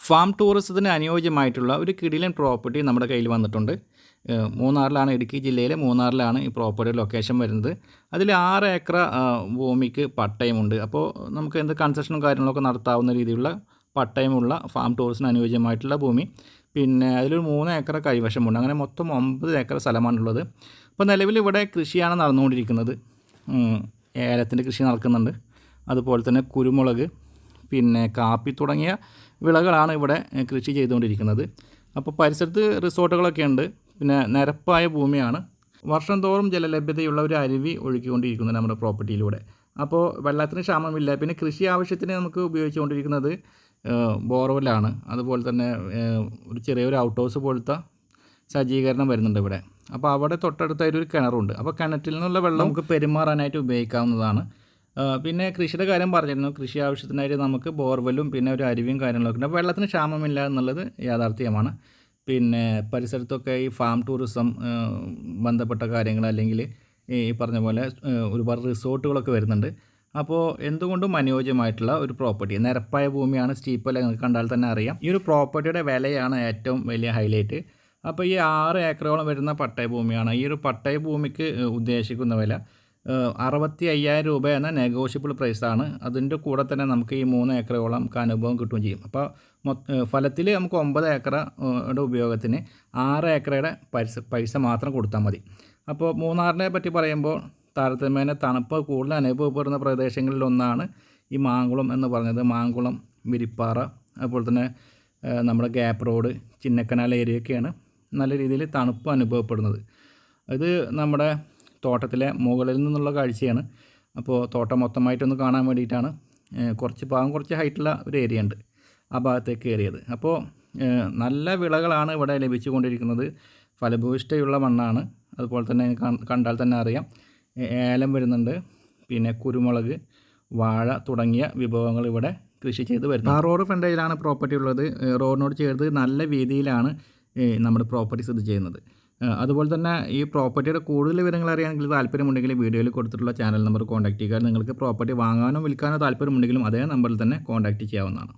Farm ടൂറിസത്തിന് അനുയോജ്യമായിട്ടുള്ള ഒരു കിടിലൻ പ്രോപ്പർട്ടി നമ്മുടെ കയ്യിൽ വന്നിട്ടുണ്ട്. മൂന്നാറിലാണ്, ഇടുക്കി ജില്ലയിലെ മൂന്നാറിലാണ് ഈ പ്രോപ്പർട്ടിയുടെ ലൊക്കേഷൻ വരുന്നത്. അതിൽ 6 ഏക്കർ ഭൂമിക്ക് പട്ടയമുണ്ട്. അപ്പോൾ നമുക്ക് എന്ത് കൺസ്ട്രക്ഷനും കാര്യങ്ങളൊക്കെ നടത്താവുന്ന രീതിയിലുള്ള പട്ടയമുള്ള ഫാം ടൂറിസത്തിന് അനുയോജ്യമായിട്ടുള്ള ഭൂമി. പിന്നെ അതിലൊരു 3 ഏക്കർ കൈവശമുണ്ട്. അങ്ങനെ മൊത്തം 9 ഏക്കർ സ്ഥലമാണുള്ളത്. അപ്പോൾ നിലവിൽ ഇവിടെ കൃഷിയാണ് നടന്നുകൊണ്ടിരിക്കുന്നത്. ഏലത്തിൻ്റെ കൃഷി നടക്കുന്നുണ്ട്. അതുപോലെ തന്നെ കുരുമുളക്, പിന്നെ കാപ്പി തുടങ്ങിയ വിളകളാണ് ഇവിടെ കൃഷി ചെയ്തുകൊണ്ടിരിക്കുന്നത്. അപ്പോൾ പരിസരത്ത് റിസോർട്ടുകളൊക്കെ ഉണ്ട്. പിന്നെ നിരപ്പായ ഭൂമിയാണ്. വർഷം തോറും ജലലഭ്യതയുള്ള ഒരു അരുവി ഒഴുകിക്കൊണ്ടിരിക്കുന്നത് നമ്മുടെ പ്രോപ്പർട്ടിയിലൂടെ. അപ്പോൾ വെള്ളത്തിന് ക്ഷാമമില്ല. പിന്നെ കൃഷി ആവശ്യത്തിന് നമുക്ക് ഉപയോഗിച്ചുകൊണ്ടിരിക്കുന്നത് ബോർവെല്ലാണ്. അതുപോലെ തന്നെ ഒരു ചെറിയൊരു ഔട്ട് ഹൗസ് പോലത്തെ സജ്ജീകരണം വരുന്നുണ്ട് ഇവിടെ. അപ്പോൾ അവിടെ തൊട്ടടുത്തായിട്ടൊരു കിണറുണ്ട്. അപ്പോൾ കിണറ്റിൽ നിന്നുള്ള വെള്ളം നമുക്ക് പെരുമാറാനായിട്ട് ഉപയോഗിക്കാവുന്നതാണ്. പിന്നെ കൃഷിയുടെ കാര്യം പറഞ്ഞിരുന്നു. കൃഷി ആവശ്യത്തിനായിട്ട് നമുക്ക് ബോർവെല്ലും പിന്നെ ഒരു അരുവിയും കാര്യങ്ങളൊക്കെ ഉണ്ട്. വെള്ളത്തിന് ക്ഷാമമില്ല എന്നുള്ളത് യാഥാർത്ഥ്യമാണ്. പിന്നെ പരിസരത്തൊക്കെ ഈ ഫാം ടൂറിസം ബന്ധപ്പെട്ട കാര്യങ്ങൾ, അല്ലെങ്കിൽ ഈ പറഞ്ഞ പോലെ ഒരുപാട് റിസോർട്ടുകളൊക്കെ വരുന്നുണ്ട്. അപ്പോൾ എന്തുകൊണ്ടും അനുയോജ്യമായിട്ടുള്ള ഒരു പ്രോപ്പർട്ടി. നിരപ്പായ ഭൂമിയാണ്, സ്റ്റീപ്പല്ല, നിങ്ങൾക്ക് കണ്ടാൽ തന്നെ അറിയാം. ഈ ഒരു പ്രോപ്പർട്ടിയുടെ വിലയാണ് ഏറ്റവും വലിയ ഹൈലൈറ്റ്. അപ്പോൾ ഈ 6 ഏക്കറോളം വരുന്ന പട്ടയ ഭൂമിയാണ്. ഈ ഒരു പട്ടയ ഭൂമിക്ക് ഉദ്ദേശിക്കുന്ന വില 65,000 രൂപ എന്ന നെഗോഷ്യബിൾ പ്രൈസാണ്. അതിൻ്റെ കൂടെ തന്നെ നമുക്ക് ഈ 3 ഏക്കറോളം അനുഭവം കിട്ടുകയും ചെയ്യും. അപ്പോൾ ഫലത്തിൽ നമുക്ക് 9 ഏക്കറുടെ ഉപയോഗത്തിന് 6 ഏക്കറയുടെ പൈസ മാത്രം കൊടുത്താൽ മതി. അപ്പോൾ മൂന്നാറിനെ പറ്റി പറയുമ്പോൾ താരതമ്യേന തണുപ്പ് കൂടുതൽ അനുഭവപ്പെടുന്ന പ്രദേശങ്ങളിലൊന്നാണ് ഈ മാങ്കുളം എന്ന് പറഞ്ഞത്. മാങ്കുളം, വിരിപ്പാറ, അതുപോലെ തന്നെ നമ്മുടെ ഗ്യാപ്പ് റോഡ്, ചിന്നക്കനാൽ ഏരിയയൊക്കെയാണ് നല്ല രീതിയിൽ തണുപ്പ് അനുഭവപ്പെടുന്നത്. ഇത് നമ്മുടെ തോട്ടത്തിലെ മുകളിൽ നിന്നുള്ള കാഴ്ചയാണ്. അപ്പോൾ തോട്ടം മൊത്തമായിട്ടൊന്ന് കാണാൻ വേണ്ടിയിട്ടാണ് കുറച്ച് ഹൈറ്റുള്ള ഒരു ഏരിയ ഉണ്ട്, ആ ഭാഗത്തേക്ക് കയറിയത്. അപ്പോൾ നല്ല വിളകളാണ് ഇവിടെ ലഭിച്ചുകൊണ്ടിരിക്കുന്നത്. ഫലഭൂയിഷ്ഠയുള്ള മണ്ണാണ്. അതുപോലെ തന്നെ കണ്ടാൽ തന്നെ അറിയാം, ഏലം വരുന്നുണ്ട്, പിന്നെ കുരുമുളക്, വാഴ തുടങ്ങിയ വിഭവങ്ങൾ ഇവിടെ കൃഷി ചെയ്ത് വരുന്നത്. റോഡ് ഫ്രണ്ടേജിലാണ് പ്രോപ്പർട്ടി ഉള്ളത്. റോഡിനോട് ചേർത്ത് നല്ല വീതിയിലാണ് നമ്മുടെ പ്രോപ്പർട്ടി സ്ഥിതി ചെയ്യുന്നത്. അതുപോലെ തന്നെ ഈ പ്രോപ്പർട്ടിയുടെ കൂടുതൽ വിവരങ്ങൾ അറിയാമെങ്കിൽ താല്പര്യമുണ്ടെങ്കിൽ വീഡിയോയിൽ കൊടുത്തിട്ടുള്ള ചാനൽ നമ്പർ കോൺടാക്ട് ചെയ്യുക. നിങ്ങൾക്ക് പ്രോപ്പർട്ടി വാങ്ങാനോ വിൽക്കാനോ താല്പര്യമുണ്ടെങ്കിലും അതേ നമ്പറിൽ തന്നെ കോൺടാക്ട് ചെയ്യാവുന്നതാണ്.